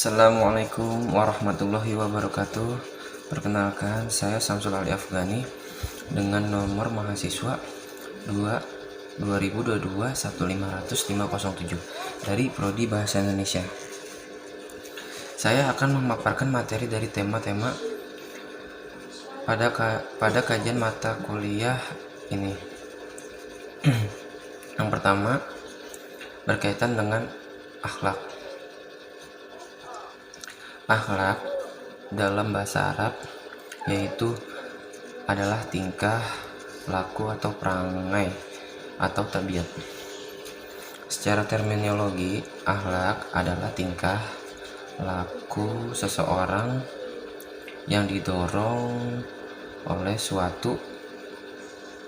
Assalamualaikum warahmatullahi wabarakatuh. Perkenalkan, saya Samsul Ali Afghani dengan nomor mahasiswa 2 2022 1500507 dari Prodi Bahasa Indonesia. Saya akan memaparkan materi dari tema-tema pada kajian mata kuliah ini. Yang pertama, berkaitan dengan akhlak. Akhlak dalam bahasa Arab yaitu adalah tingkah, laku atau perangai atau tabiat. Secara terminologi, akhlak adalah tingkah laku seseorang yang didorong oleh suatu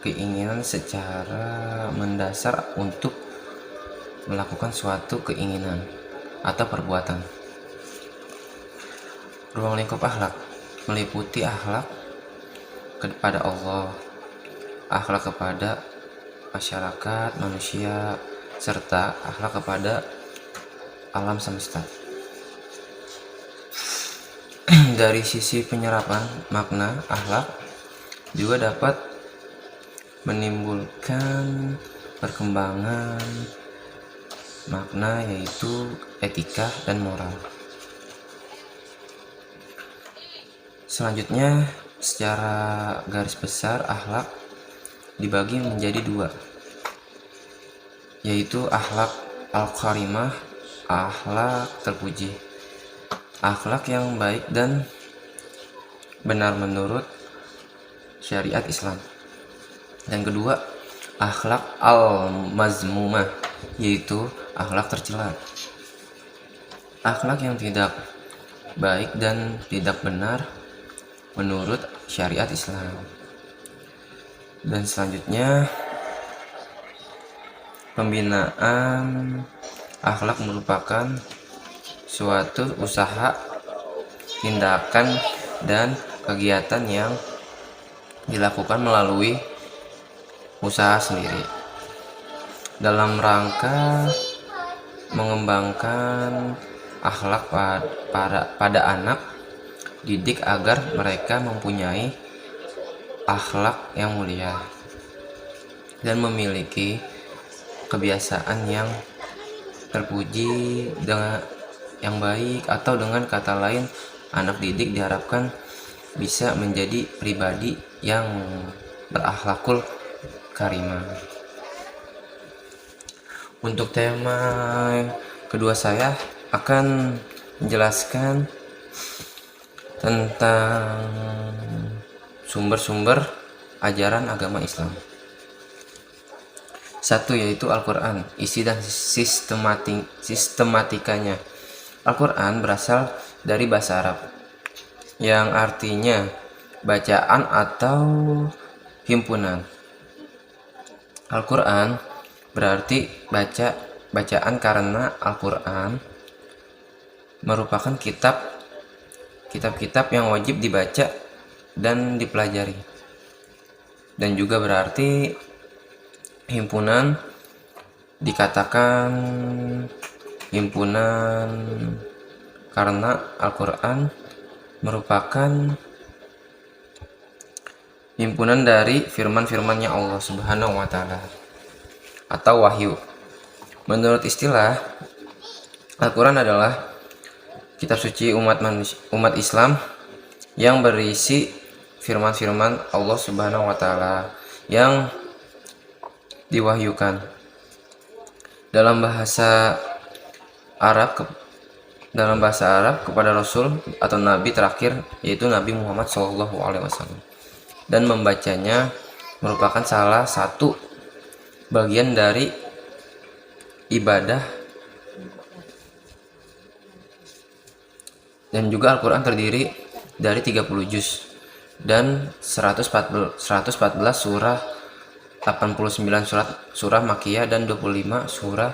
keinginan secara mendasar untuk melakukan suatu keinginan atau perbuatan. Ruang lingkup akhlak meliputi akhlak kepada Allah, akhlak kepada masyarakat, manusia, serta akhlak kepada alam semesta. Dari sisi penyerapan makna, akhlak juga dapat menimbulkan perkembangan makna yaitu etika dan moral. Selanjutnya, secara garis besar akhlak dibagi menjadi dua, yaitu akhlak al-karimah, akhlak terpuji, akhlak yang baik dan benar menurut syariat Islam. Dan kedua, akhlak al-mazmumah, yaitu akhlak tercela, akhlak yang tidak baik dan tidak benar menurut syariat Islam. Dan selanjutnya, pembinaan akhlak merupakan suatu usaha, tindakan, dan kegiatan yang dilakukan melalui usaha sendiri dalam rangka mengembangkan akhlak pada anak didik agar mereka mempunyai akhlak yang mulia dan memiliki kebiasaan yang terpuji dengan yang baik, atau dengan kata lain, anak didik diharapkan bisa menjadi pribadi yang berakhlakul karimah. Untuk tema kedua, saya akan menjelaskan tentang sumber-sumber ajaran agama Islam. Satu, yaitu Al-Quran, isi dan sistematikanya. Al-Quran berasal dari bahasa Arab yang artinya bacaan atau himpunan. Al-Quran berarti bacaan karena Al-Quran merupakan kitab-kitab yang wajib dibaca dan dipelajari. Dan juga berarti himpunan dikatakan himpunan karena Al-Quran merupakan himpunan dari firman-firmannya Allah Subhanahu wa Ta'ala atau wahyu. Menurut istilah, Al-Quran adalah kitab suci umat Islam yang berisi firman-firman Allah Subhanahu wa Ta'ala yang diwahyukan dalam bahasa Arab kepada Rasul atau Nabi terakhir, yaitu Nabi Muhammad SAW, dan membacanya merupakan salah satu bagian dari ibadah. Dan juga Al-Quran terdiri dari 30 juz dan 114 surah, 89 surah Makkiyah dan 25 surah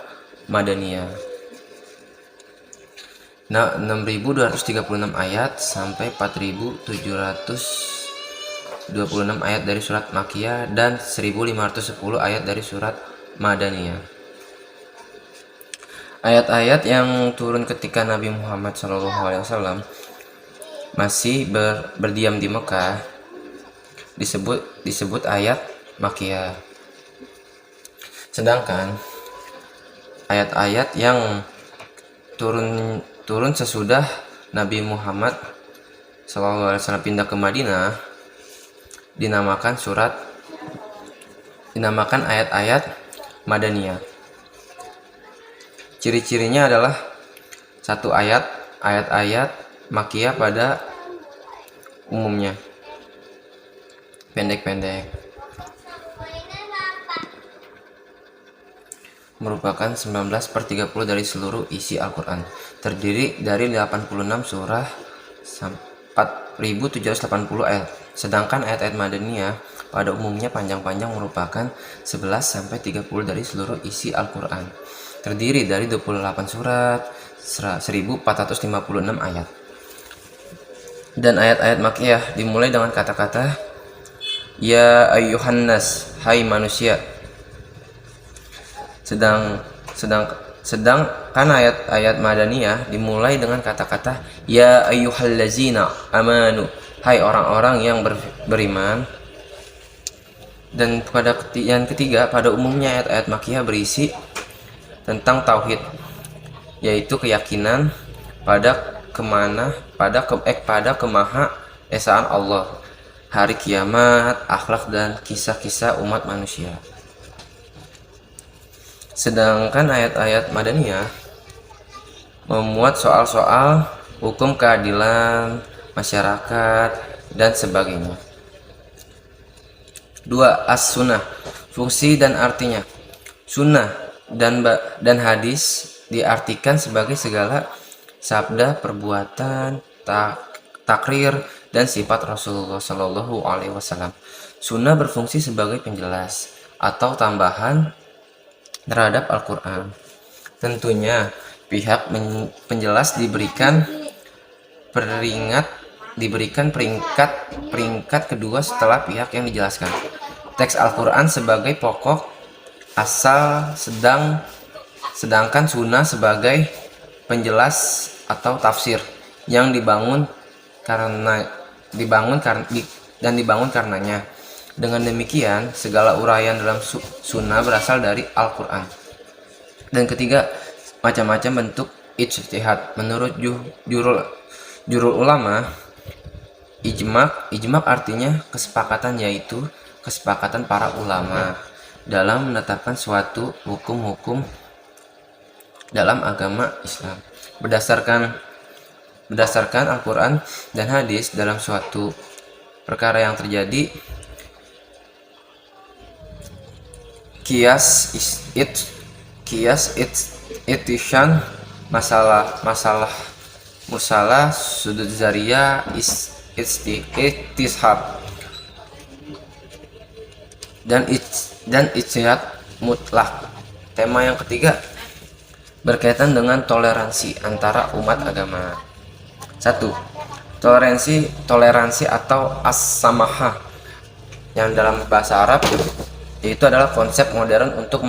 Madaniyah. Nah, 6.236 ayat sampai 4.726 ayat dari surat Makkiyah dan 1.510 ayat dari surat Madaniyah. Ayat-ayat yang turun ketika Nabi Muhammad SAW masih berdiam di Mekah disebut ayat Makkiyah. Sedangkan ayat-ayat yang turun sesudah Nabi Muhammad SAW pindah ke Madinah dinamakan ayat-ayat Madaniyah. Ciri-cirinya adalah satu ayat-ayat Makkiyah pada umumnya pendek-pendek, merupakan 19/30 dari seluruh isi Al-Quran, terdiri dari 86 surah 4.780 ayat. Sedangkan ayat-ayat Madaniyah pada umumnya panjang-panjang, merupakan 11-30 dari seluruh isi Al-Quran, terdiri dari 28 surat 1456 ayat. Dan ayat-ayat Makkiyah dimulai dengan kata-kata ya ayyuhan nas, hai manusia. Sedangkan ayat-ayat Madaniyah dimulai dengan kata-kata ya ayyuhallazina amanu, hai orang-orang yang beriman. Dan pada yang ketiga, pada umumnya ayat-ayat Makkiyah berisi tentang tauhid, yaitu keyakinan pada kemaha esaan Allah, hari kiamat, akhlak, dan kisah-kisah umat manusia. Sedangkan ayat-ayat Madaniyah memuat soal-soal hukum keadilan masyarakat dan sebagainya. 2. As-sunnah, fungsi dan artinya. Sunnah dan hadis diartikan sebagai segala sabda, perbuatan, takrir, dan sifat Rasulullah Shallallahu Alaihi Wasallam. Sunnah berfungsi sebagai penjelas atau tambahan terhadap Al-Quran. Tentunya pihak penjelas diberikan peringkat kedua setelah pihak yang dijelaskan. Teks Al-Quran sebagai pokok asal, sedangkan sunnah sebagai penjelas atau tafsir yang dibangun karenanya. Dengan demikian, segala uraian dalam sunnah berasal dari Al-Quran. Dan ketiga, macam-macam bentuk ijtihad. Menurut jurul ulama, ijma artinya kesepakatan, yaitu kesepakatan para ulama dalam menetapkan suatu hukum-hukum dalam agama Islam berdasarkan Al-Quran dan hadis. Dalam suatu perkara yang terjadi kias itishan, masalah musalah, sudut zariyah, istishab, dan ijtihad mutlak. Tema yang ketiga berkaitan dengan toleransi antara umat agama. 1. Toleransi atau as-samahah, yang dalam bahasa Arab itu adalah konsep modern untuk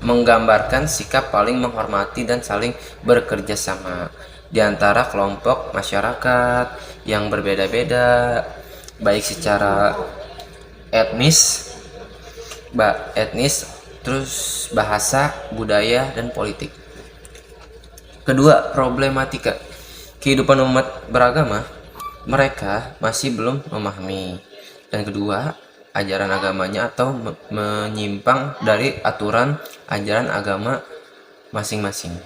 menggambarkan sikap paling menghormati dan saling bekerja sama di antara kelompok masyarakat yang berbeda-beda, baik secara etnis, terus bahasa, budaya, dan politik. Kedua, problematika kehidupan umat beragama, mereka masih belum memahami. Dan kedua, ajaran agamanya atau menyimpang dari aturan ajaran agama masing-masing.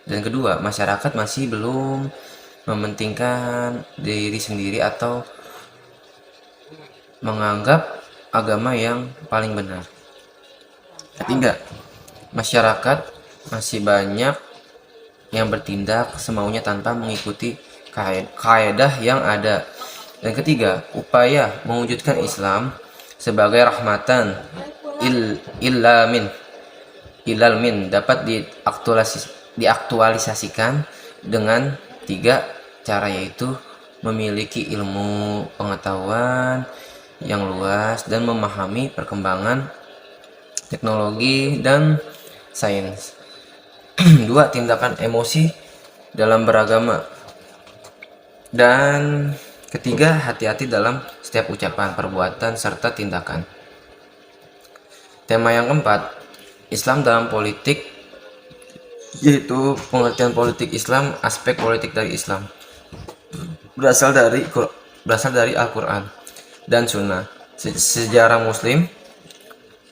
Dan kedua, masyarakat masih belum mementingkan diri sendiri atau menganggap agama yang paling benar. Ketiga, masyarakat masih banyak yang bertindak semaunya tanpa mengikuti kaidah yang ada. Dan ketiga, upaya mewujudkan Islam sebagai rahmatan ilal min dapat diaktualisasikan dengan 3 cara, yaitu memiliki ilmu pengetahuan yang luas dan memahami perkembangan teknologi dan sains. Dua, tindakan emosi dalam beragama. Dan ketiga, hati-hati dalam setiap ucapan, perbuatan, serta tindakan. Tema yang keempat, Islam dalam politik, yaitu pengertian politik Islam, aspek politik dari Islam. Berasal dari Al-Quran dan Sunnah, sejarah Muslim,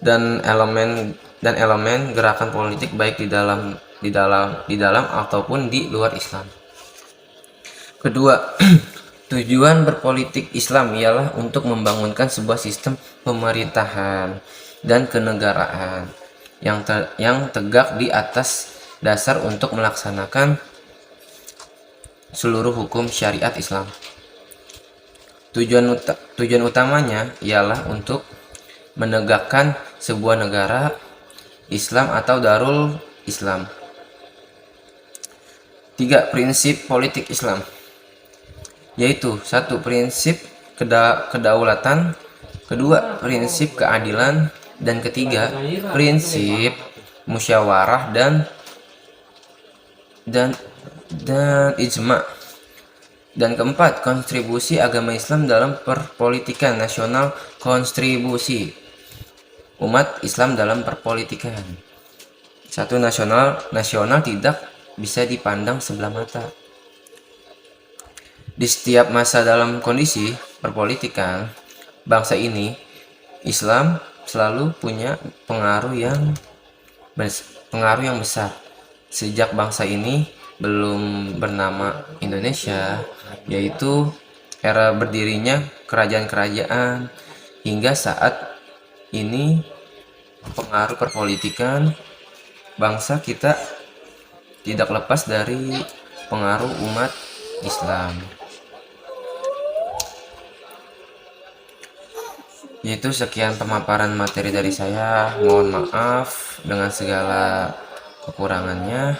dan elemen gerakan politik baik di dalam ataupun di luar Islam. Kedua, tujuan berpolitik Islam ialah untuk membangunkan sebuah sistem pemerintahan dan kenegaraan yang tegak di atas dasar untuk melaksanakan seluruh hukum syariat Islam. Tujuan utamanya ialah untuk menegakkan sebuah negara Islam atau Darul Islam. 3. Prinsip politik Islam, yaitu 1. Prinsip kedaulatan, kedua prinsip keadilan, dan ketiga prinsip musyawarah dan ijma. Dan keempat, kontribusi agama Islam dalam perpolitikan nasional, kontribusi umat Islam dalam perpolitikan. 1. Nasional tidak bisa dipandang sebelah mata. Di setiap masa dalam kondisi perpolitikan bangsa ini, Islam selalu punya pengaruh yang besar. Sejak bangsa ini belum bernama Indonesia, yaitu era berdirinya kerajaan-kerajaan, hingga saat ini pengaruh perpolitikan bangsa kita tidak lepas dari pengaruh umat Islam. Yaitu sekian pemaparan materi dari saya. Mohon maaf dengan segala kekurangannya.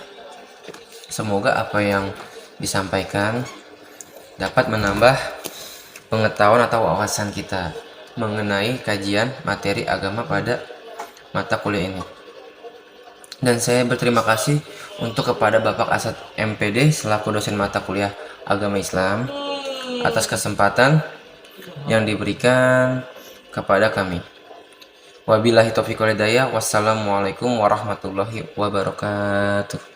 Semoga apa yang disampaikan dapat menambah pengetahuan atau wawasan kita mengenai kajian materi agama pada mata kuliah ini. Dan saya berterima kasih untuk kepada Bapak Asad MPD selaku dosen mata kuliah agama Islam atas kesempatan yang diberikan kepada kami. Wabillahi taufiq wal hidayah. Wassalamualaikum warahmatullahi wabarakatuh.